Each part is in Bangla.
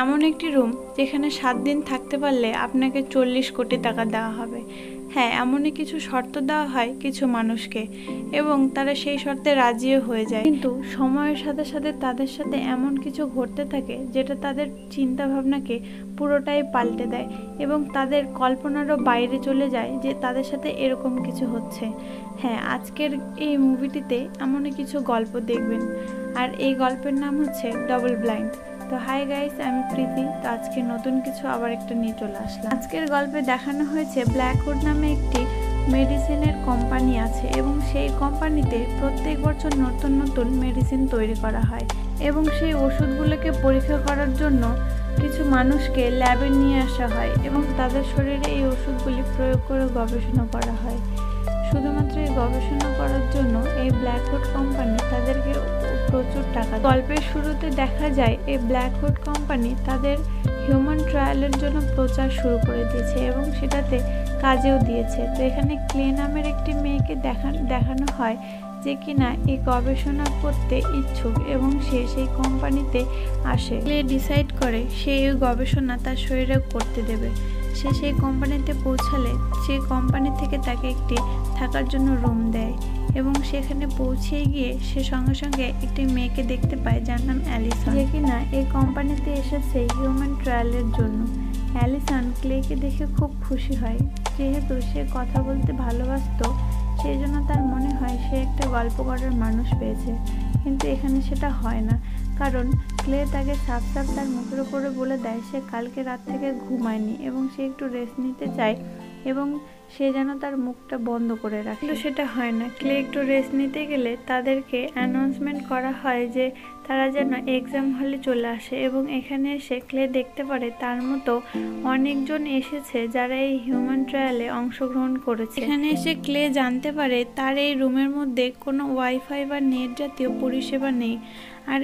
এমন একটি রুম যেখানে 7 দিন থাকতে পারলে আপনাকে 40 কোটি টাকা দেওয়া হবে। হ্যাঁ, এমনই কিছু শর্ত দেওয়া হয় কিছু মানুষকে এবং তারা সেই শর্তে রাজিও হয়ে যায়। কিন্তু সময়ের সাথে সাথে তাদের সাথে এমন কিছু ঘটতে থাকে যেটা তাদের চিন্তা ভাবনাকে পুরোটাই পাল্টে দেয় এবং তাদের কল্পনারও বাইরে চলে যায় যে তাদের সাথে এরকম কিছু হচ্ছে। হ্যাঁ, আজকের এই মুভিটিতে এমনই কিছু গল্প দেখবেন, আর এই গল্পের নাম হচ্ছে ডবল ব্লাইন্ড। তো হাই গাইস, আমি প্রীতি। তো আজকে নতুন কিছু আবার একটা নিয়ে চলে আসলাম। আজকের গল্পে দেখানো হয়েছে ব্ল্যাকউড নামে একটি মেডিসিনের কোম্পানি আছে এবং সেই কোম্পানিতে প্রত্যেক বছর নতুন নতুন মেডিসিন তৈরি করা হয় এবং সেই ওষুধগুলোকে পরীক্ষা করার জন্য কিছু মানুষকে ল্যাবে নিয়ে আসা হয় এবং তাদের শরীরে এই ওষুধগুলি প্রয়োগ করে গবেষণা করা হয়। শুধুমাত্র এই গবেষণা করার জন্য এই ব্ল্যাকউড কোম্পানি তাদেরকে প্রচুর টাকা। গল্পের শুরুতে দেখা যায় এই ব্ল্যাকউড কোম্পানি তাদের হিউম্যান ট্রায়ালের জন্য প্রচার শুরু করে দিয়েছে এবং সেটাতে কাজেও দিয়েছে। তো এখানে ক্লে নামের একটি মেয়েকে দেখানো হয় যে কিনা এই গবেষণা করতে ইচ্ছুক এবং সে সেই কোম্পানিতে আসে। ক্লে ডিসাইড করে সে এই গবেষণা তার শরীরে করতে দেবে। সে সেই কোম্পানিতে পৌঁছালে সেই কোম্পানি থেকে তাকে একটি থাকার জন্য রুম দেয় এবং সেখানে পৌঁছে গিয়ে সে সঙ্গে সঙ্গে একটি মেয়েকে দেখতে পায় যার নাম অ্যালিসন, যে কিনা এই কোম্পানিতে এসেছে হিউম্যান ট্রায়ালের জন্য। অ্যালিসন ক্লেকে দেখে খুব খুশি হয়, যেহেতু সে কথা বলতে ভালোবাসতো সেই জন্য তার মনে হয় সে একটা গল্প করার মানুষ পেয়েছে। কিন্তু এখানে সেটা হয় না, কারণ ক্লে তাকে সাফ সাফ তার মুখের উপরে বলে দেয় সে কালকে রাত থেকে ঘুমায়নি এবং সে একটু রেস্ট নিতে চায় এবং সে যেন তার মুখটা বন্ধ করে রাখে। কিন্তু সেটা হয় না। ক্লে একটু রেস্ট নিতে গেলে তাদেরকে অ্যানাউন্সমেন্ট করা হয় যে তারা যেন এক্সাম হলে চলে আসে এবং এখানে এসে ক্লে দেখতে পারে তার মতো অনেকজন এসেছে যারা এই হিউম্যান ট্রায়ালে অংশগ্রহণ করেছে। এখানে এসে ক্লে জানতে পারে তার এই রুমের মধ্যে কোনো ওয়াইফাই বা নেট জাতীয় পরিষেবা নেই, আর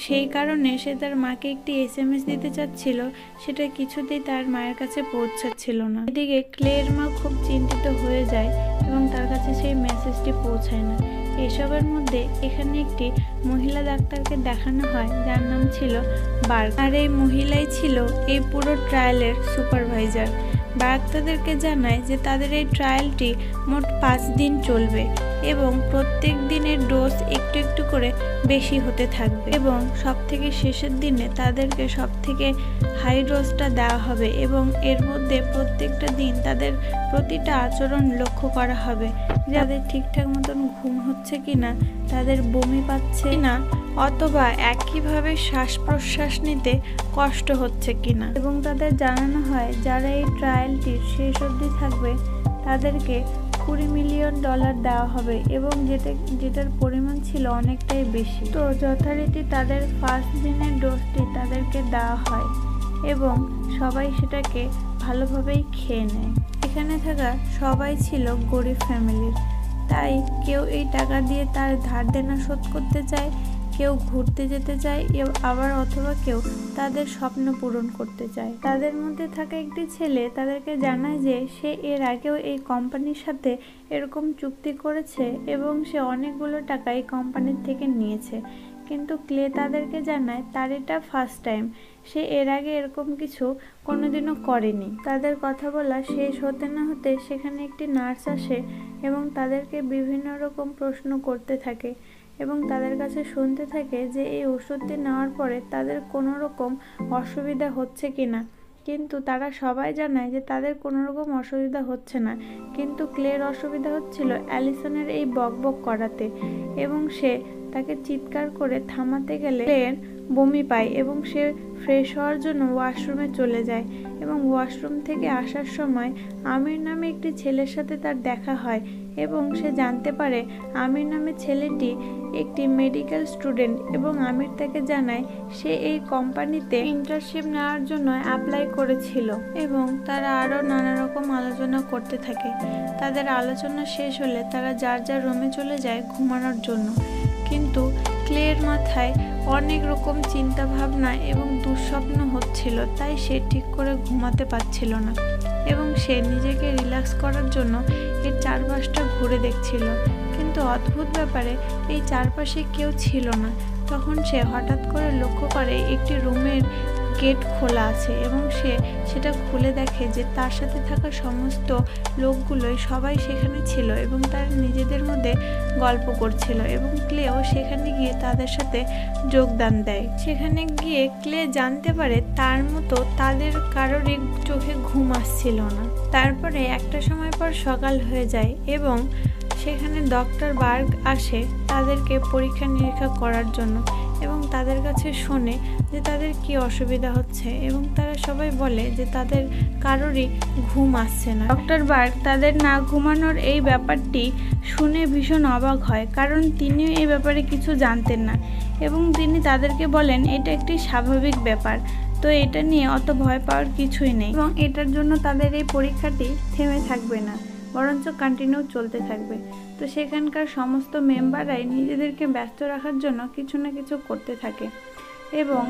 সেই কারণে সে তার মাকে একটি SMS দিতে চাচ্ছিল, সেটা কিছুতেই তার মায়ের কাছে পৌঁছাচ্ছিল না। এদিকে ক্লের মা খুব চিন্তিত হয়ে যায় এবং তার কাছে সেই মেসেজটি পৌঁছায় না। এসবের মধ্যে এখানে একটি মহিলা ডাক্তারকে দেখানো হয় যার নাম ছিল বার্গ, আর এই মহিলাই ছিল এই পুরো ট্রায়ালের সুপারভাইজার। বার্গ তাদেরকে জানায় যে তাদের এই ট্রায়ালটি মোট 5 দিন চলবে এবং প্রত্যেক দিনের ডোজ একটু একটু করে বেশি হতে থাকবে এবং সব থেকে শেষের দিনে তাদেরকে সব থেকে হাই ডোজটা দেওয়া হবে এবং এর মধ্যে প্রত্যেকটা দিন তাদের প্রতিটা আচরণ লক্ষ্য করা হবে, যাদের ঠিকঠাক মতন ঘুম হচ্ছে কিনা, তাদের বমি পাচ্ছে কিনা, অথবা একইভাবে শ্বাস প্রশ্বাস নিতে কষ্ট হচ্ছে কিনা। এবং তাদের জানানো হয় যারা এই ট্রায়ালটির শেষ অবধি থাকবে তাদেরকে $20 মিলিয়ন দেওয়া হবে এবং যেটার পরিমাণ ছিল অনেকটাই বেশি। তো যথারীতি তাদের ফার্স্ট দিনের ডোজটি তাদেরকে দেওয়া হয় এবং সবাই সেটাকে ভালোভাবেই খেয়ে নেয়। এখানে থাকা সবাই ছিল গরিব ফ্যামিলির, তাই কেউ এই টাকা দিয়ে তার ধার দেনা শোধ করতে চায়, কেউ ঘুরতে যেতে চায়, আবার অথবা কেউ তাদের স্বপ্ন পূরণ করতে চায়। তাদের মধ্যে থাকা একটি ছেলে তাদেরকে জানায় যে সে এর আগেও এই কোম্পানির সাথে এরকম চুক্তি করেছে এবং সে অনেকগুলো টাকা এই কোম্পানির থেকে নিয়েছে, কিন্তু ক্লে তাদেরকে জানায় তার এটা ফার্স্ট টাইম, সে এর আগে এরকম কিছু কোনোদিনও করেনি। তাদের কথা বলা শেষ হতে না হতে সেখানে একটি নার্স আসে এবং তাদেরকে বিভিন্ন রকম প্রশ্ন করতে থাকে এবং তাদের কাছে শুনতে থাকে যে এই ওষুধটি নেওয়ার পরে তাদের কোনো রকম অসুবিধা হচ্ছে কিনা, কিন্তু তারা সবাই জানায় যে তাদের কোনো রকম অসুবিধা হচ্ছে না, কিন্তু ক্লের অসুবিধা হচ্ছিল অ্যালিসনের এই বকবক করাতে এবং সে তাকে চিৎকার করে থামাতে গেলে ক্লের বমি পায় এবং সে ফ্রেশ হওয়ার জন্য ওয়াশরুমে চলে যায় এবং ওয়াশরুম থেকে আসার সময় আমির নামে একটি ছেলের সাথে তার দেখা হয় এবং সে জানতে পারে আমির নামে ছেলেটি একটি মেডিকেল স্টুডেন্ট এবং আমির তাকে জানায় সে এই কোম্পানিতে ইন্টার্নশিপ নেওয়ার জন্য অ্যাপ্লাই করেছিল এবং তারা আরও নানা রকম আলোচনা করতে থাকে। তাদের আলোচনা শেষ হলে তারা যার যার রুমে চলে যায় ঘুমানোর জন্য, কিন্তু ক্লের মাথায় অনেক রকম চিন্তা ভাবনা এবং দুঃস্বপ্ন হচ্ছিল, তাই সে ঠিক করে ঘুমাতে পারছিল না এবং সে নিজেকে রিল্যাক্স করার জন্য এর চারপাশটা ঘুরে দেখছিল, কিন্তু অদ্ভুত ব্যাপারে এই চারপাশে কেউ ছিল না। তখন সে হঠাৎ করে লক্ষ্য করে একটি রুমের গেট খোলা আছে এবং সে সেটা খুলে দেখে যে তার সাথে থাকা সমস্ত লোকগুলোই সবাই সেখানে ছিল এবং তারা নিজেদের মধ্যে গল্প করছিল এবং ক্লেও সেখানে গিয়ে তাদের সাথে যোগদান দেয়। সেখানে গিয়ে ক্লে জানতে পারে তার মতো তাদের কারোরই চোখে ঘুম আসছিল না। তারপরে একটা সময় পর সকাল হয়ে যায় এবং সেখানে ডক্টর বার্গ আসে তাদেরকে পরীক্ষা নিরীক্ষা করার জন্য এবং তাদের কাছে শোনে যে তাদের কি অসুবিধা হচ্ছে এবং তারা সবাই বলে যে তাদের কারোরই ঘুম আসছে না। ডক্টর বার্গ তাদের না ঘুমানোর এই ব্যাপারটি শুনে ভীষণ অবাক হয়, কারণ তিনিও এই ব্যাপারে কিছু জানতেন না এবং তিনি তাদেরকে বলেন এটা একটি স্বাভাবিক ব্যাপার, তো এটা নিয়ে অত ভয় পাওয়ার কিছুই নেই এবং এটার জন্য তাদের এই পরীক্ষাটি থেমে থাকবে না, বরঞ্চ কন্টিনিউ চলতে থাকবে। তো সেখানকার সমস্ত মেম্বাররাই নিজেদেরকে ব্যস্ত রাখার জন্য কিছু না কিছু করতে থাকে এবং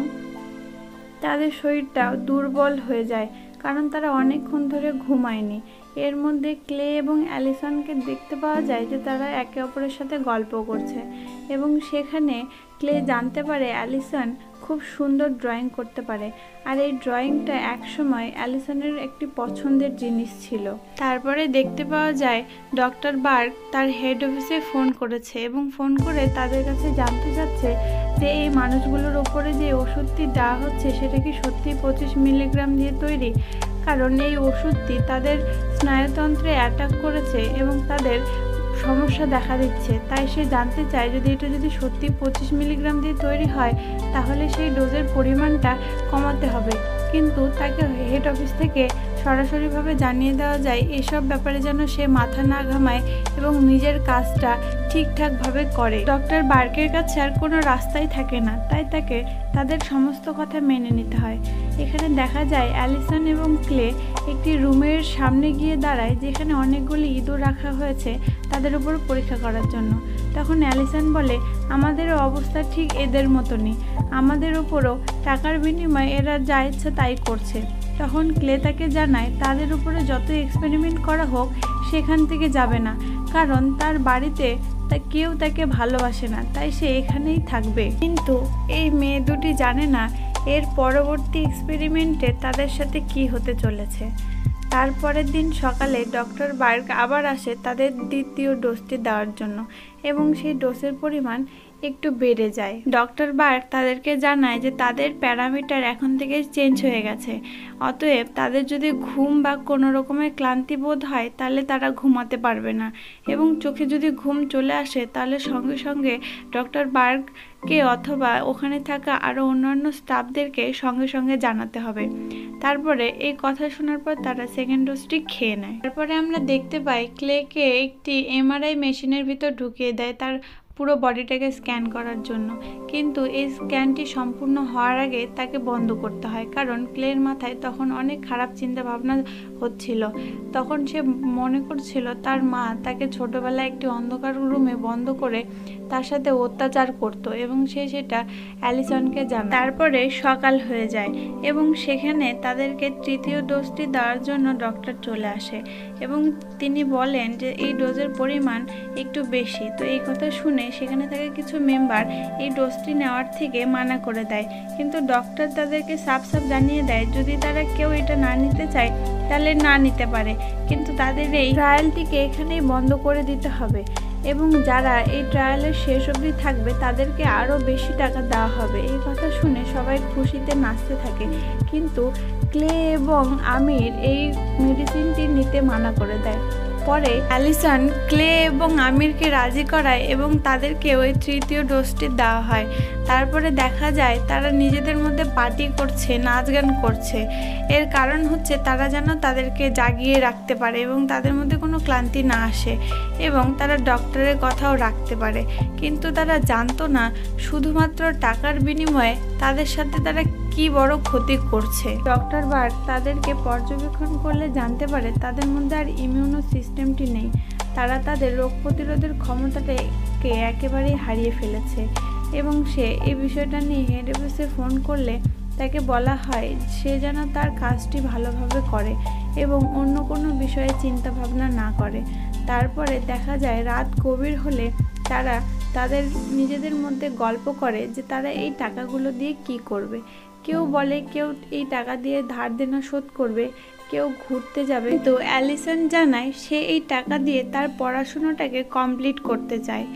তাদের শরীরটা দুর্বল হয়ে যায়, কারণ তারা অনেকক্ষণ ধরে ঘুমায়নি। এর মধ্যে ক্লে এবং অ্যালিসনকে দেখতে পাওয়া যায় যে তারা একে অপরের সাথে গল্প করছে এবং সেখানে ক্লে জানতে পারে অ্যালিসন খুব সুন্দর ড্রয়িং করতে পারে আর এই ড্রয়িংটা একসময় অ্যালিসনের একটি পছন্দের জিনিস ছিল। তারপরে দেখতে পাওয়া যায় ডক্টর বার্গ তার হেড অফিসে ফোন করেছে এবং ফোন করে তাদের কাছে জানতে চাচ্ছে যে এই মানুষগুলোর ওপরে যে ওষুধটি দেওয়া হচ্ছে সেটা কি সত্যি 25 মিলিগ্রাম দিয়ে তৈরি, কারণ এই ওষুধটি তাদের স্নায়ুতন্ত্রে অ্যাটাক করেছে এবং তাদের সমস্যা দেখা দিচ্ছে। তাই সে জানতে চায় যদি এটা যদি সত্যি 25 মিলিগ্রাম দিয়ে তৈরি হয় তাহলে সেই ডোজের পরিমাণটা কমাতে হবে, কিন্তু তাকে হেড অফিস থেকে সরাসরিভাবে জানিয়ে দেওয়া যায় এসব ব্যাপারে যেন সে মাথা না ঘামায় এবং নিজের কাজটা ঠিকঠাকভাবে করে। ডক্টর বার্গের কাছে আর কোনো রাস্তাই থাকে না, তাই তাকে তাদের সমস্ত কথা মেনে নিতে হয়। এখানে দেখা যায় অ্যালিসন এবং ক্লে একটি রুমের সামনে গিয়ে দাঁড়ায় যেখানে অনেকগুলি ইঁদুর রাখা হয়েছে তাদের উপর পরীক্ষা করার জন্য। তখন অ্যালিসন বলে আমাদেরও অবস্থা ঠিক এদের মতনই, আমাদের উপরও টাকার বিনিময়ে এরা যা ইচ্ছা তাই করছে। তখন ক্লে তাকে জানায় তাদের উপরে যত এক্সপেরিমেন্ট করা হোক সেখান থেকে যাবে না, কারণ তার বাড়িতে কেউ তাকে ভালোবাসে না, তাই সে এখানেই থাকবে। কিন্তু এই মেয়ে দুটি জানে না এর পরবর্তী এক্সপেরিমেন্টে তাদের সাথে কি হতে চলেছে। তারপরের দিন সকালে ডক্টর বার্গ আবার আসে তাদের দ্বিতীয় ডোজটি দেওয়ার জন্য এবং সেই ডোজের পরিমাণ একটু বেড়ে যায়। ডক্টর বার্গ তাদেরকে জানায় যে তাদের প্যারামিটার এখন থেকে চেঞ্জ হয়ে গেছে, অতএব তাদের যদি ঘুম বা কোনো রকমের ক্লান্তি বোধ হয় তাহলে তারা ঘুমাতে পারবে না এবং চোখে যদি ঘুম চলে আসে তাহলে সঙ্গে সঙ্গে ডক্টর বার্গকে অথবা ওখানে থাকা আরও অন্যান্য স্টাফদেরকে সঙ্গে সঙ্গে জানাতে হবে। তারপরে এই কথা শোনার পর তারা সেকেন্ড ডোজটি খেয়ে নেয়। তারপরে আমরা দেখতে পাই ক্লেকে একটি এমআরআই মেশিনের ভিতর ঢুকিয়ে দেয় তার পুরো বডিটাকে স্ক্যান করার জন্য, কিন্তু এই স্ক্যানটি সম্পূর্ণ হওয়ার আগে তাকে বন্ধ করতে হয়, কারণ ক্লের মাথায় তখন অনেক খারাপ চিন্তা ভাবনা হচ্ছিল। তখন সে মনে করছিল তার মা তাকে ছোটবেলায় একটি অন্ধকার রুমে বন্ধ করে তার সাথে অত্যাচার করত এবং সে সেটা অ্যালিসনকে জানায়। তারপরে সকাল হয়ে যায় এবং সেখানে তাদেরকে তৃতীয় ডোজটি দেওয়ার জন্য ডক্টর চলে আসে এবং তিনি বলেন যে এই ডোজের পরিমাণ একটু বেশি। তো এই কথা শুনে সেখানে থাকা কিছু মেম্বার এই ডোজটি নেওয়ার থেকে মানা করে দেয়, কিন্তু ডক্টর তাদেরকে সাফ জানিয়ে দেয় যদি তারা কেউ এটা না নিতে চায় তাহলে না নিতে পারে, কিন্তু তাদের এই ট্রায়ালটিকে এখানেই বন্ধ করে দিতে হবে এবং যারা এই ট্রায়ালের শেষ অবধি থাকবে তাদেরকে আরও বেশি টাকা দেওয়া হবে। এই কথা শুনে সবাই খুশিতে নাচতে থাকে, কিন্তু ক্লে এবং আমির এই মেডিসিনটি নিতে মানা করে দেয়। পরে অ্যালিসন ক্লে এবং আমিরকে রাজি করায় এবং তাদেরকে ওই তৃতীয় ডোজটি দেওয়া হয়। তারপরে দেখা যায় তারা নিজেদের মধ্যে পার্টি করছে, নাচ গান করছে। এর কারণ হচ্ছে তারা যেন তাদেরকে জাগিয়ে রাখতে পারে এবং তাদের মধ্যে কোনো ক্লান্তি না আসে এবং তারা ডক্টরের কথাও রাখতে পারে, কিন্তু তারা জানতো না শুধুমাত্র টাকার বিনিময়ে তাদের সাথে তারা কি বড় ক্ষতি করছে। ডক্টর বার্গ তাদেরকে পর্যবেক্ষণ করলে জানতে পারে তাদের মধ্যে আর ইমিউনো সিস্টেমটি নেই, তারা তাদের রোগ প্রতিরোধের ক্ষমতাটাকে একেবারেই হারিয়ে ফেলেছে এবং সে এই বিষয়টা নিয়ে হেড অফিসে ফোন করলে তাকে বলা হয় সে যেন তার কাজটি ভালোভাবে করে এবং অন্য কোনো বিষয়ে চিন্তা ভাবনা না করে। তারপরে দেখা যায় রাত গভীর হলে তারা তাদের নিজেদের মধ্যে গল্প করে যে তারা এই টাকাগুলো দিয়ে কি করবে। কেউ বলে কেউ এই টাকা দিয়ে ধার দেনা শোধ করবে, কেউ ঘুরতে যাবে, তো অ্যালিসন জানায় সে এই টাকা দিয়ে তার পড়াশোনাটাকে কমপ্লিট করতে চায়।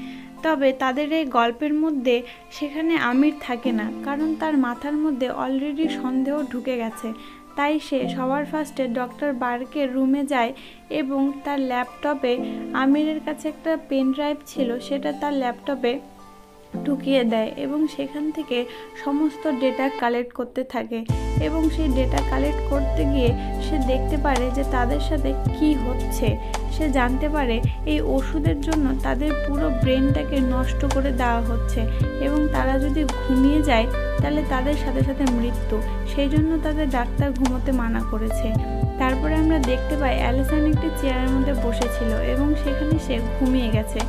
তবে তাদের এই গল্পের মধ্যে সেখানে আমির থাকে না, কারণ তার মাথার মধ্যে অলরেডি সন্দেহ ঢুকে গেছে। তাই সে সবার ফার্স্টে ডক্টর বার্কের রুমে যায় এবং তার ল্যাপটপে আমিরের কাছে একটা পেন ড্রাইভ ছিল, সেটা তার ল্যাপটপে ঢুকিয়ে দেয় এবং সেখান থেকে সমস্ত ডেটা কালেক্ট করতে থাকে। এবং সেই ডেটা কালেক্ট করতে গিয়ে সে দেখতে পারে যে তাদের সাথে কি হচ্ছে। সে জানতে পারে এই ওষুধের জন্য তাদের পুরো ব্রেনটাকে নষ্ট করে দেওয়া হচ্ছে এবং তারা যদি ঘুমিয়ে যায় তাহলে তাদের সাথে সাথে মৃত্যু। সেই জন্য তাদের ডাক্তার ঘুমোতে মানা করেছে। তারপরে আমরা দেখতে পাই অ্যালিসন একটি চেয়ারের মধ্যে বসেছিল এবং সেখানে সে ঘুমিয়ে গেছে।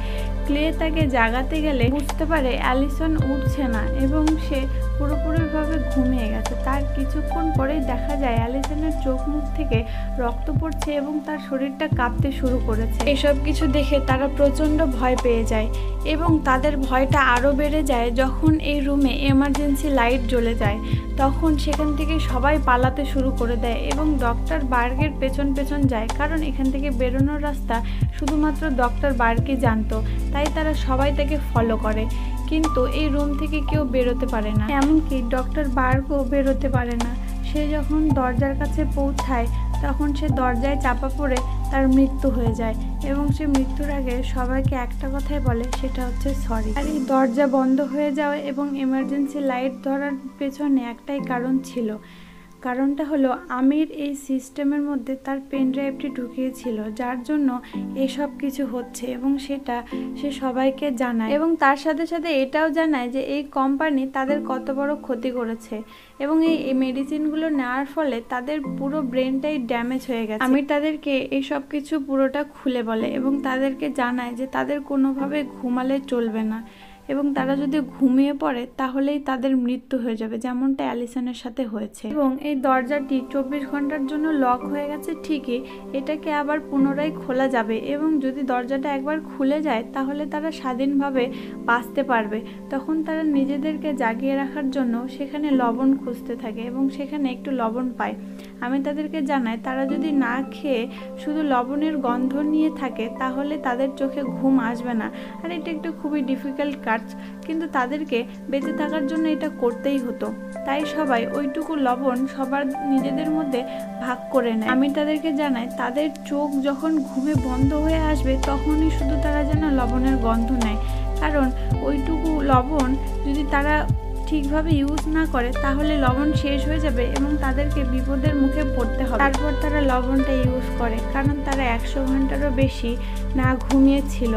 ক্লে তাকে জাগাতে গেলে বুঝতে পারে অ্যালিসন উঠছে না এবং সে পুরোপুরিভাবে ঘুমিয়ে গেছে। তার কিছুক্ষণ পরেই দেখা যায় অ্যালিসনের চোখ মুখ থেকে রক্ত পড়ছে এবং তার শরীরটা কাঁপতে শুরু করেছে। এসব কিছু দেখে তারা প্রচণ্ড ভয় পেয়ে যায় এবং তাদের ভয়টা আরও বেড়ে যায় যখন এই রুমে এমার্জেন্সি লাইট জ্বলে যায়। তখন সেখান থেকে সবাই পালাতে শুরু করে দেয় এবং ডক্টর বার্গের পেছন পেছন যায়, কারণ এখান থেকে বেরোনোর রাস্তা শুধুমাত্র ডক্টর বার্গই জানতো। তাই তারা সবাই তাকে ফলো করে, কিন্তু এই রুম থেকে কেউ বেরোতে পারে না, এমনকি ডক্টর বার্গও বেরোতে পারে না। সে যখন দরজার কাছে পৌঁছায় তখন সে দরজায় চাপা পড়ে তার মৃত্যু হয়ে যায় এবং সে মৃত্যুর আগে সবাইকে একটা কথাই বলে, সেটা হচ্ছে সরি। আর এই দরজা বন্ধ হয়ে যাওয়া এবং এমার্জেন্সি লাইট ধরার পেছনে একটাই কারণ ছিল। কারণটা হলো আমির এই সিস্টেমের মধ্যে তার পেন ড্রাইভটি ঢুকিয়েছিল, যার জন্য এসব কিছু হচ্ছে এবং সেটা সে সবাইকে জানায় এবং তার সাথে সাথে এটাও জানায় যে এই কোম্পানি তাদের কত বড় ক্ষতি করেছে এবং এই মেডিসিনগুলো নেওয়ার ফলে তাদের পুরো ব্রেনটাই ড্যামেজ হয়ে গেছে। আমির তাদেরকে এই সব কিছু পুরোটা খুলে বলে এবং তাদেরকে জানায় যে তাদের কোনোভাবে ঘুমালে চলবে না এবং তারা যদি ঘুমিয়ে পড়ে তাহলেই তাদের মৃত্যু হয়ে যাবে, যেমনটা অ্যালিসনের সাথে হয়েছে। এবং এই দরজাটি 24 ঘন্টার জন্য লক হয়ে গেছে ঠিকই, এটাকে আবার পুনরায় খোলা যাবে এবং যদি দরজাটা একবার খুলে যায় তাহলে তারা স্বাধীনভাবে বাঁচতে পারবে। তখন তারা নিজেদেরকে জাগিয়ে রাখার জন্য সেখানে লবণ খুঁজতে থাকে এবং সেখানে একটু লবণ পায়। আমি তাদেরকে জানাই তারা যদি না খেয়ে শুধু লবণের গন্ধ নিয়ে থাকে তাহলে তাদের চোখে ঘুম আসবে না। আর এটা একটু খুবই ডিফিকাল্ট কাজ, কিন্তু তাদেরকে বেঁচে থাকার জন্য এটা করতেই হতো। তাই সবাই ওইটুকু লবণ সবার নিজেদের মধ্যে ভাগ করে নেয়। আমি তাদেরকে জানাই তাদের চোখ যখন ঘুমে বন্ধ হয়ে আসবে তখনই শুধু তারা যেন লবণের গন্ধ নেয়, কারণ ওইটুকু লবণ যদি তারা ঠিকভাবে ইউজ না করে তাহলে লবণ শেষ হয়ে যাবে এবং তাদেরকে বিপদের মুখে পড়তে হবে। তারপর তারা লবণটা ইউজ করে, কারণ তারা 100 ঘন্টারও বেশি না ঘুমিয়েছিল।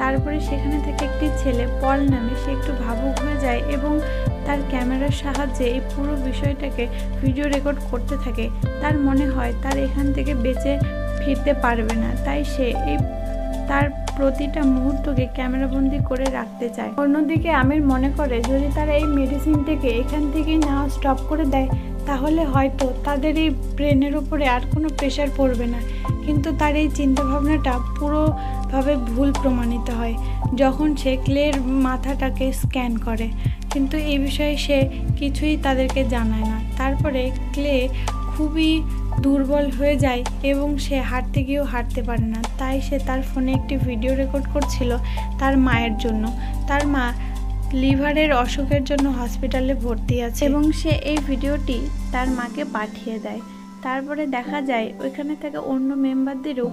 তারপরে সেখানে থেকে একটি ছেলে পল নামে, সে একটু ভাবুক হয়ে যায় এবং তার ক্যামেরার সাহায্যে এই পুরো বিষয়টাকে ভিডিও রেকর্ড করতে থাকে। তার মনে হয় তার এখান থেকে বেঁচে ফিরতে পারবে না, তাই সে তার প্রতিটা মুহূর্তকে ক্যামেরাবন্দি করে রাখতে চায়। অন্যদিকে আমির মনে করে যদি তারা এই মেডিসিনটাকে এখান থেকেই নেওয়া স্টপ করে দেয় তাহলে হয়তো তাদের এই ব্রেনের উপরে আর কোনো প্রেশার পড়বে না, কিন্তু তার এই চিন্তাভাবনাটা পুরোভাবে ভুল প্রমাণিত হয় যখন সে ক্লের মাথাটাকে স্ক্যান করে, কিন্তু এই বিষয়ে সে কিছুই তাদেরকে জানায় না। তারপরে ক্লে খুবই দুর্বল হয়ে যায় এবং সে হাঁটতে গিয়েও হাঁটতে পারে না। তাই সে তার ফোনে একটি ভিডিও রেকর্ড করছিল তার মায়ের জন্য। তার মা লিভারের অসুখের জন্য হসপিটালে ভর্তি আছে এবং সে এই ভিডিওটি তার মাকে পাঠিয়ে দেয়। তারপরে দেখা যায় ওইখানে থেকে অন্য মেম্বারদেরও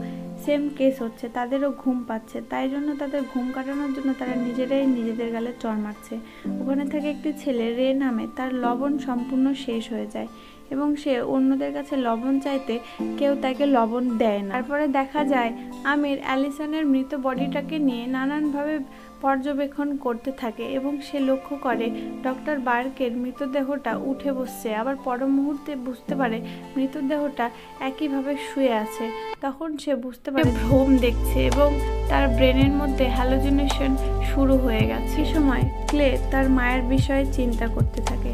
সেম কেস হচ্ছে, তাদেরও ঘুম পাচ্ছে। তাই জন্য তাদের ঘুম কাটানোর জন্য তারা নিজেরাই নিজেদের গালে চড় মারছে। ওখানে থেকে একটি ছেলে রে নামে, তার লবণ সম্পূর্ণ শেষ হয়ে যায় এবং সে অন্যদের কাছে লবণ চাইতে কেউ তাকে লবণ দেয় না। তারপরে দেখা যায় আমির অ্যালিসনের মৃত বডিটাকে নিয়ে নানানভাবে পর্যবেক্ষণ করতে থাকে এবং সে লক্ষ্য করে ডক্টর বার্কের মৃতদেহটা উঠে বসছে, আবার পর মুহূর্তে বুঝতে পারে মৃতদেহটা একইভাবে শুয়ে আছে। তখন সে বুঝতে পারে ভ্রম দেখছে এবং তার ব্রেনের মধ্যে হ্যালোজিনেশন শুরু হয়ে গেছে। এই সময় ক্লে তার মায়ের বিষয়ে চিন্তা করতে থাকে,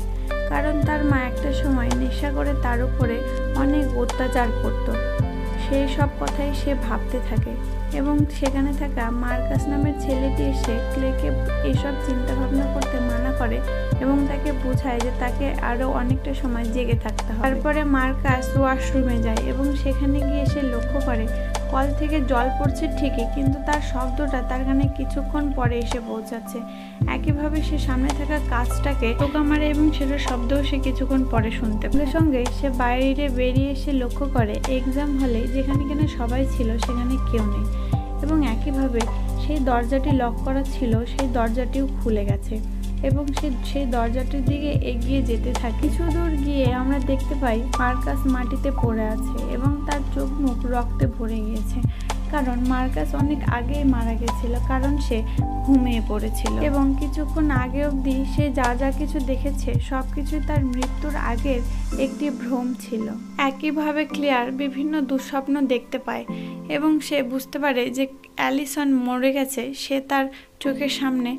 কারণ তার মা একটা সময় নেশা করে তার উপরে অনেক অত্যাচার করত। সেই সব কথাই সে ভাবতে থাকে এবং সেখানে থাকা মার্কাস নামের ছেলেটি এসে ক্লেকে এসব চিন্তা ভাবনা করতে মানা করে এবং তাকে বোঝায় যে তাকে আরও অনেকটা সময় জেগে থাকতে হবে। তারপরে মার্কাস ওয়াশরুমে যায় এবং সেখানে গিয়ে সে লক্ষ্য করে কল থেকে জল পড়ছে ঠিকই, কিন্তু তার শব্দটা তার কানে কিছুক্ষণ পরে এসে পৌঁছাচ্ছে। একইভাবে সে সামনে থাকা কাজটাকে টোকা মারে এবং সেটার শব্দও সে কিছুক্ষণ পরে শুনতে পায়। সঙ্গে সে বাইরে বেরিয়ে এসে লক্ষ্য করে এক্সাম হলে যেখানে কিনা সবাই ছিল সেখানে কেউ নেই এবং একইভাবে সেই দরজাটি লক করা ছিল, সেই দরজাটিও খুলে গেছে এবং সেই দরজাটির দিকে এগিয়ে যেতে থাকে। কিছু দূর গিয়ে আমরা দেখতে পাই মার্কাস মাটিতে পড়ে আছে এবং তার চোখ মুখ রক্তে ভরে গিয়েছে, কারণ মার্কাস অনেক আগেই মারা গেছিল, কারণ সে ঘুমিয়ে পড়েছিল এবং কিছুক্ষণ আগে অবধি সে যা যা কিছু দেখেছে সবকিছুই তার মৃত্যুর আগের একটি ভ্রম ছিল। একইভাবে ক্লেয়ার বিভিন্ন দুঃস্বপ্ন দেখতে পায় এবং সে বুঝতে পারে যে অ্যালিসন মরে গেছে, সে তার চোখের সামনে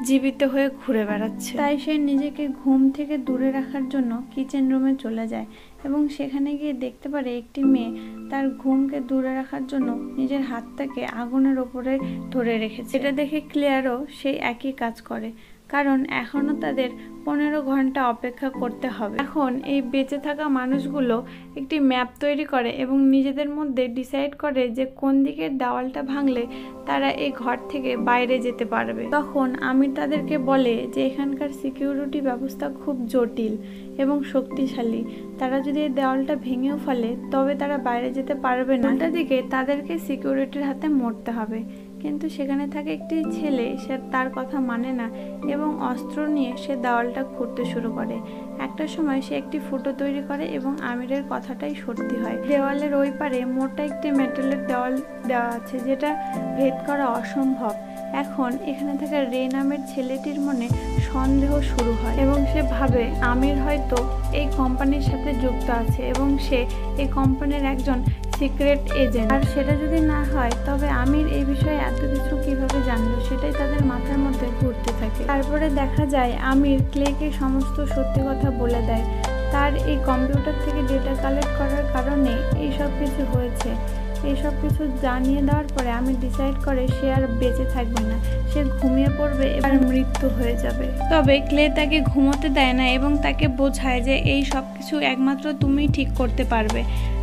জীবিত হয়ে ঘুরে বেড়াচ্ছে। তাই সে নিজেকে ঘুম থেকে দূরে রাখার জন্য কিচেন রুমে চলে যায় এবং সেখানে গিয়ে দেখতে পারে একটি মেয়ে তার ঘুমকে দূরে রাখার জন্য নিজের হাতটাকে আগুনের ওপরে ধরে রেখেছে। এটা দেখে ক্লেয়ারও সেই একই কাজ করে, কারণ এখনো তাদের 15 ঘন্টা অপেক্ষা করতে হবে। এখন এই বেঁচে থাকা মানুষগুলো একটি ম্যাপ তৈরি করে এবং নিজেদের মধ্যে ডিসাইড করে যে কোন দিকের দেওয়ালটা ভাঙলে তারা এই ঘর থেকে বাইরে যেতে পারবে। তখন আমির তাদেরকে বলে যে এখানকার সিকিউরিটি ব্যবস্থা খুব জটিল এবং শক্তিশালী, তারা যদি এই দেওয়ালটা ভেঙেও ফেলে তবে তারা বাইরে যেতে পারবে না, দিকে তাদেরকে সিকিউরিটির হাতে মরতে হবে। কিন্তু সেখানে থাকে একটি ছেলে, সে তার কথা মানে না এবং অস্ত্র নিয়ে সে দেওয়ালটা খুঁড়তে শুরু করে। একটা সময় সে একটি ফুটো তৈরি করে এবং আমিরের কথাটাই সত্যি হয়। দেওয়ালের ওই পারে মোটা একটি মেটালের দেওয়াল দেওয়া আছে যেটা ভেদ করা অসম্ভব। এখন এখানে থাকা রে নামের ছেলেটির মনে সন্দেহ শুরু হয় এবং সে ভাবে আমির হয়তো এই কোম্পানির সাথে যুক্ত আছে এবং সে এই কোম্পানির একজন সিক্রেট এজেন্ট। আর সেটা যদি না হয় তবে আমির এই বিষয়ে এত কিছু কিভাবে জানলো, সেটাই তাদের মাথার মধ্যে ঘুরতে থাকে। তারপরে দেখা যায় আমির ক্লেকে সমস্ত সত্যি কথা বলে দেয়। তার এই কম্পিউটার থেকে ডেটা কালেক্ট করার কারণে এই সব কিছু হয়েছে। এইসব কিছু জানিয়ে দেওয়ার পরে আমি ডিসাইড করে সে আর বেঁচে থাকবে না, সে ঘুমিয়ে পড়বে এবার মৃত্যু হয়ে যাবে। তবে ক্লে তাকে ঘুমোতে দেয় না এবং তাকে বোঝায় যে এই সব কিছু একমাত্র তুমিই ঠিক করতে পারবে,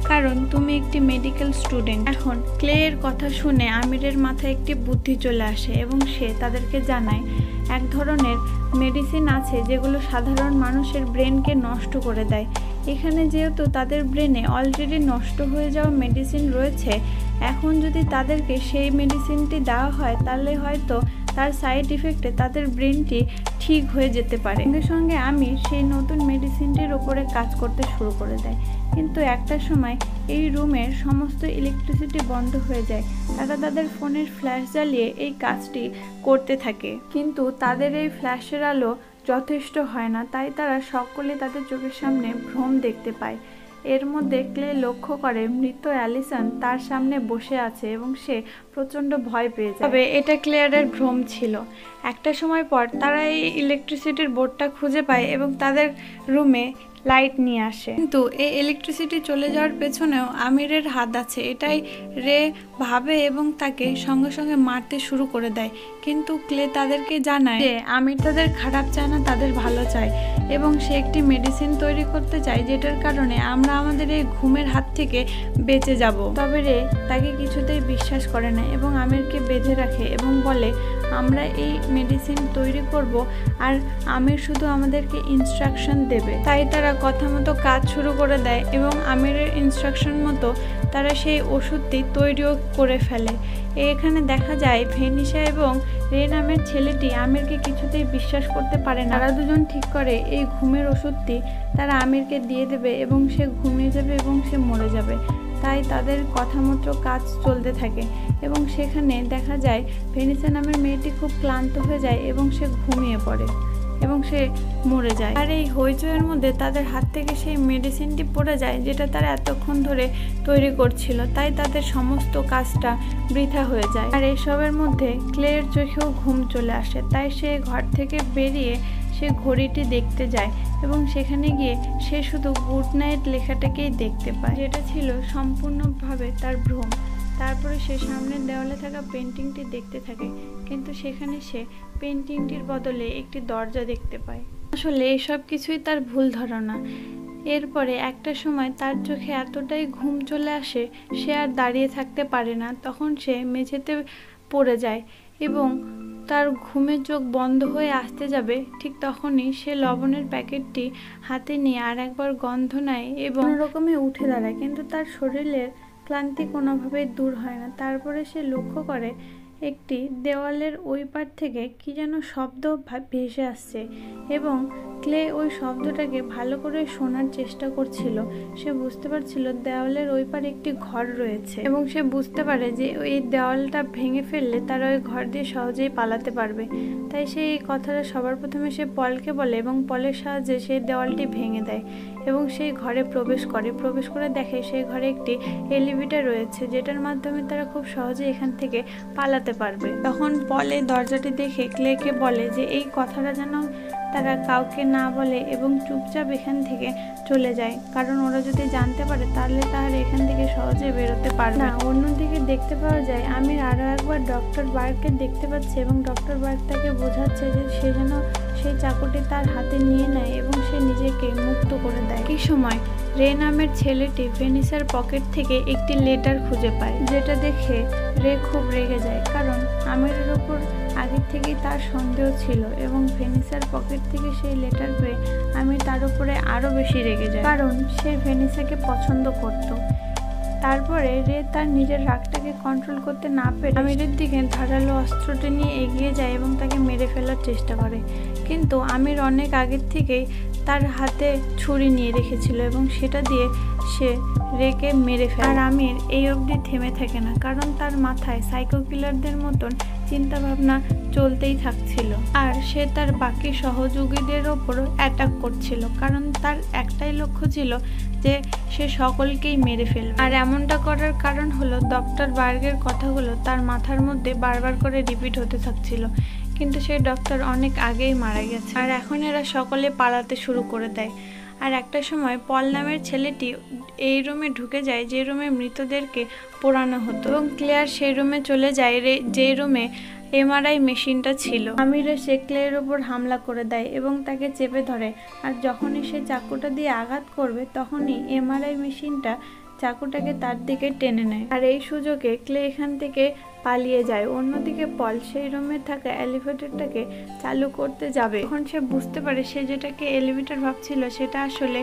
কারণ তুমি একটি মেডিকেল স্টুডেন্ট। এখন ক্লে এর কথা শুনে আমিরের মাথায় একটি বুদ্ধি চলে আসে এবং সে তাদেরকে জানায় এক ধরনের মেডিসিন আছে যেগুলো সাধারণ মানুষের ব্রেনকে নষ্ট করে দেয়। এখানে যেহেতু তাদের ব্রেনে অলরেডি নষ্ট হয়ে যাওয়া মেডিসিন রয়েছে, এখন যদি তাদেরকে সেই মেডিসিনটি দেওয়া হয় তাহলে হয়তো তার সাইড ইফেক্টে তাদের ব্রেনটি ঠিক হয়ে যেতে পারে। সঙ্গে সঙ্গে আমি সেই নতুন মেডিসিনটির ওপরে কাজ করতে শুরু করে দেয়, কিন্তু একটা সময় এই রুমের সমস্ত ইলেকট্রিসিটি বন্ধ হয়ে যায়। তারা তাদের ফোনের ফ্ল্যাশ জ্বালিয়ে এই কাজটি করতে থাকে, কিন্তু তাদের এই ফ্ল্যাশের আলো যথেষ্ট হয় না, তাই তারা সকলে তাদের চোখের সামনে ভ্রম দেখতে পায়। এর মধ্যে ক্লে লক্ষ্য করে মৃত অ্যালিসন তার সামনে বসে আছে এবং সে প্রচণ্ড ভয় পেয়ে যায়। তবে এটা ক্লেয়ারের ভ্রম ছিল। একটা সময় পর তারা এই ইলেকট্রিসিটির বোর্ডটা খুঁজে পায় এবং তাদের রুমে লাইট নিয়ে আসে, কিন্তু এই ইলেকট্রিসিটি চলে যাওয়ার পেছনেও আমিরের হাত আছে এটাই রে ভাবে এবং তাকে সঙ্গে সঙ্গে মারতে শুরু করে দেয়। কিন্তু ক্লে তাদেরকে জানায় যে আমির তাদের খারাপ চায় না, তাদের ভালো চায় এবং সে একটি মেডিসিন তৈরি করতে চায় যেটার কারণে আমরা আমাদের এই ঘুমের হাত থেকে বেঁচে যাব। তবে রে তাকে কিছুতেই বিশ্বাস করে না এবং আমিরকে বেঁধে রাখে এবং বলে আমরা এই মেডিসিন তৈরি করব আর আমির শুধু আমাদেরকে ইনস্ট্রাকশন দেবে। তাই তারা কথা মতো কাজ শুরু করে দেয় এবং আমিরের ইনস্ট্রাকশন মতো তারা সেই ওষুধটি তৈরিও করে ফেলে। এখানে দেখা যায় ভেনিসা এবং রে নামের ছেলেটি আমিরকে কিছুতেই বিশ্বাস করতে পারে না। তারা দুজন ঠিক করে এই ঘুমের ওষুধটি তারা আমিরকে দিয়ে দেবে এবং সে ঘুমিয়ে যাবে এবং সে মরে যাবে। তাই তাদের কথা মতো কাজ চলতে থাকে এবং সেখানে দেখা যায় ভেনিসা নামের মেয়েটি খুব ক্লান্ত হয়ে যায় এবং সে ঘুমিয়ে পড়ে এবং সে মরে যায়। আর এই হইচইয়ের মধ্যে তাদের হাত থেকে সেই মেডিসিনটি পড়ে যায় যেটা তারা এতক্ষণ ধরে তৈরি করছিল, তাই তাদের সমস্ত কাজটা বৃথা হয়ে যায়। আর এইসবের মধ্যে ক্লের চোখেও ঘুম চলে আসে, তাই সে ঘর থেকে বেরিয়ে সে ঘড়িটি দেখতে যায় এবং সেখানে গিয়ে সে শুধু গুড নাইট লেখাটাকেই দেখতে পায়, যেটা ছিল সম্পূর্ণভাবে তার ভ্রম। তারপরে সে সামনের দেওয়ালে থাকা পেন্টিংটি দেখতে থাকে, কিন্তু সেখানে সে পেন্টিংটির বদলে একটি দরজা দেখতে পায়। আসলে এসব কিছুই তার ভুল ধারণা। এরপরে একটা সময় তার চোখে এতটাই ঘুম চলে আসে, সে আর দাঁড়িয়ে থাকতে পারে না। তখন সে মেঝেতে পড়ে যায় এবং তার ঘুমের চোখ বন্ধ হয়ে আসতে যাবে, ঠিক তখনই সে লবণের প্যাকেটটি হাতে নিয়ে আর একবার গন্ধ নেয় এবং কোনোরকমে উঠে দাঁড়ায়, কিন্তু তার শরীরের ক্লান্তি কোনোভাবেই দূর হয় না। তারপরে সে লক্ষ্য করে একটি দেওয়ালের ওই পার থেকে কি যেন শব্দ ভেসে আসছে এবং ক্লে ওই শব্দটাকে ভালো করে শোনার চেষ্টা করছিল। সে বুঝতে পারছিল দেওয়ালের ওই পারে একটি ঘর রয়েছে এবং সে বুঝতে পারে যে এই দেওয়ালটা ভেঙে ফেললে তারা ওই ঘর দিয়ে সহজেই পালাতে পারবে। তাই সে এই কথাটা সবার প্রথমে সে পলকে বলে এবং পলের সাহায্যে সেই দেওয়ালটি ভেঙে দেয় এবং সেই ঘরে প্রবেশ করে দেখে সেই ঘরে একটি এলিভেটর রয়েছে, যেটার মাধ্যমে তারা খুব সহজে এখান থেকে পালাতে পারবে। তখন পল এই দরজাটি দেখে ক্লেকে বলে যে এই কথাটা যেন তারা কাউকে না বলে এবং চুপচাপ এখান থেকে চলে যায়, কারণ ওরা যদি জানতে পারে তাহলে তারা এখান থেকে সহজে বেরোতে পারবে না। অন্যদিকে দেখতে পাওয়া যায় আমির আরও একবার ডক্টর বার্গকে দেখতে পাচ্ছে এবং ডক্টর বার্গ তাকে বোঝাচ্ছে যে সে যেন সেই চাকুটি তার হাতে নিয়ে নেয় এবং সে নিজেকে মুক্ত করে দেয়। এই সময় রে নামের ছেলেটি ভেনিসার পকেট থেকে একটি লেটার খুঁজে পায়, যেটা দেখে রে খুব রেগে যায়, কারণ আমিরের ওপর আগের থেকেই তার সন্দেহ ছিল এবং ভেনিসার পকেট থেকে সেই লেটার পেয়ে আমির তার উপরে আরও বেশি রেগে যায়, কারণ সে ভেনিসাকে পছন্দ করত। তারপরে রে তার নিজের রাগটাকে কন্ট্রোল করতে না পেরে আমিরের দিকে ধারালো অস্ত্রটি নিয়ে এগিয়ে যায় এবং তাকে মেরে ফেলার চেষ্টা করে, কিন্তু আমির অনেক আগের থেকেই তার হাতে ছুরি নিয়ে রেখেছিল এবং সেটা দিয়ে সে রেকে মেরে ফেলে। আর আমির এই অবধি থেমে থাকে না, কারণ তার মাথায় সাইকো কিলারদের মতন চিন্তা ভাবনা চলতেই থাকছিল আর সে তার বাকি সহযোগীদের ওপরও অ্যাটাক করছিল, কারণ তার একটাই লক্ষ্য ছিল যে সে সকলকেই মেরে ফেলবে। আর এমনটা করার কারণ হলো ডক্টর বার্গের কথাগুলো তার মাথার মধ্যে বারবার করে রিপিট হতে থাকছিল, কিন্তু সেই ডক্টর অনেক আগেই মারা গেছে আর এখন এরা সকলে পালাতে শুরু করে দেয়। আর একটা সময় পল নামের ছেলেটি এই রুমে ঢুকে যায় যে রুমে মৃতদেরকে পোড়ানো হতো এবং ক্লেয়ার সেই রুমে চলে যায় যে রুমে এমআরআই মেশিনটা ছিল। আমির সে ক্লের ওপর হামলা করে দেয় এবং তাকে চেপে ধরে, আর যখনই সে চাকুটা দিয়ে আঘাত করবে তখনই এমআরআই মেশিনটা চাকুটাকে তার দিকে টেনে নেয় আর এই সুযোগে ক্লে এখান থেকে পালিয়ে যায়। অন্যদিকে পল সেই রুমে থাকা এলিভেটরটাকে চালু করতে যাবে, তখন সে বুঝতে পারে সে যেটাকে এলিভেটর ভাবছিল সেটা আসলে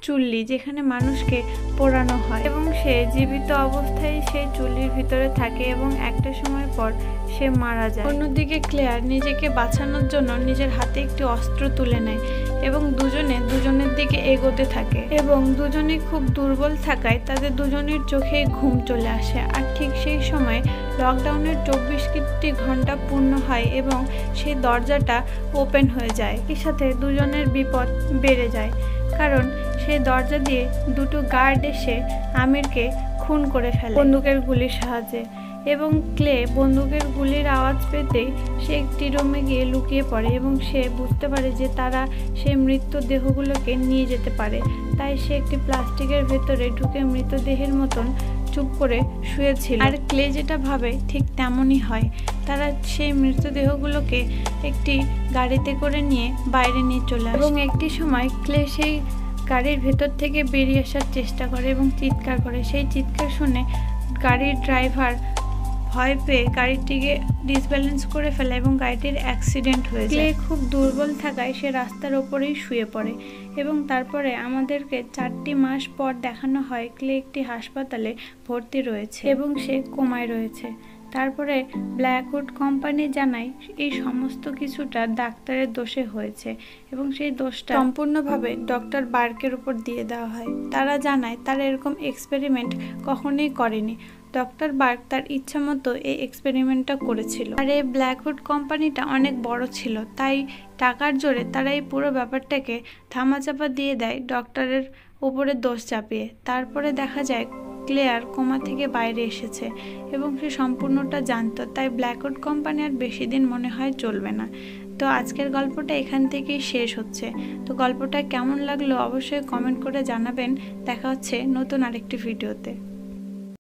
চুল্লি, যেখানে মানুষকে পোড়ানো হয় এবং সে জীবিত অবস্থায় সেই চুল্লির ভিতরে থাকে এবং একটা সময় পর সে মারা যায়। অন্যদিকে ক্লেয়ার নিজেকে বাঁচানোর জন্য নিজের হাতে একটি অস্ত্র তুলে নেয় এবং দুজনের দিকে এগোতে থাকে এবং দুজনেই খুব দুর্বল থাকায় তাদের দুজনের চোখেই ঘুম চলে আসে। আর ঠিক সেই সময় লকডাউনের 24টি ঘন্টা পূর্ণ হয় এবং সেই দরজাটা ওপেন হয়ে যায়। এর সাথে দুজনের বিপদ বেড়ে যায়, কারণ সেই দরজা দিয়ে দুটো গার্ড এসে আমিরকে খুন করে ফেলে বন্দুকের গুলির সাহায্যে এবং ক্লে বন্দুকের গুলির আওয়াজ পেতেই সে একটি রুমে গিয়ে লুকিয়ে পড়ে এবং সে বুঝতে পারে যে তারা সেই মৃতদেহগুলোকে নিয়ে যেতে পারে। তাই সে একটি প্লাস্টিকের ভেতরে ঢুকে মৃতদেহের মতন চুপ করে শুয়েছিল। আর ক্লে যেটা ভাবে ঠিক তেমনই হয়। তারা সেই মৃতদেহগুলোকে একটি গাড়িতে করে নিয়ে বাইরে নিয়ে চলে আসে এবং একটি সময় ক্লে সেই গাড়ির ভেতর থেকে বেরিয়ে আসার চেষ্টা করে এবং চিৎকার করে। সেই চিৎকার শুনে গাড়ির ড্রাইভার ভয় পেয়ে গাড়িটিকে ডিসব্যালেন্স করে ফেলে এবং গাড়িটির অ্যাক্সিডেন্ট হয়ে যায়। ক্লে খুব দুর্বল থাকায় সে রাস্তার ওপরেই শুয়ে পড়ে এবং তারপরে আমাদেরকে 4টি মাস পর দেখানো হয় ক্লে একটি হাসপাতালে ভর্তি রয়েছে এবং সে কোমায় রয়েছে। তারপরে ব্ল্যাকউড কোম্পানি জানায় এই সমস্ত কিছুটা ডাক্তারের দোষে হয়েছে এবং সেই দোষটা সম্পূর্ণভাবে ডক্টর বার্গের উপর দিয়ে দেওয়া হয়। তারা জানায় তারা এরকম এক্সপেরিমেন্ট কখনোই করেনি, ডক্টর বার্গ তার ইচ্ছা মতো এই এক্সপেরিমেন্টটা করেছিল। আর এই ব্ল্যাকউড কোম্পানিটা অনেক বড় ছিল, তাই টাকার জোরে তারা এই পুরো ব্যাপারটাকে ধামাচাপা দিয়ে দেয় ডক্টরের উপরে দোষ চাপিয়ে। তারপরে দেখা যায় ক্লেয়ার কোমা থেকে বাইরে এসেছে এবং সে সম্পূর্ণটা জানতো, তাই ব্ল্যাকউড কোম্পানি আর বেশি দিন মনে হয় চলবে না। তো আজকের গল্পটা এখান থেকেই শেষ হচ্ছে। তো গল্পটা কেমন লাগলো অবশ্যই কমেন্ট করে জানাবেন। দেখা হচ্ছে নতুন আরেকটি ভিডিওতে।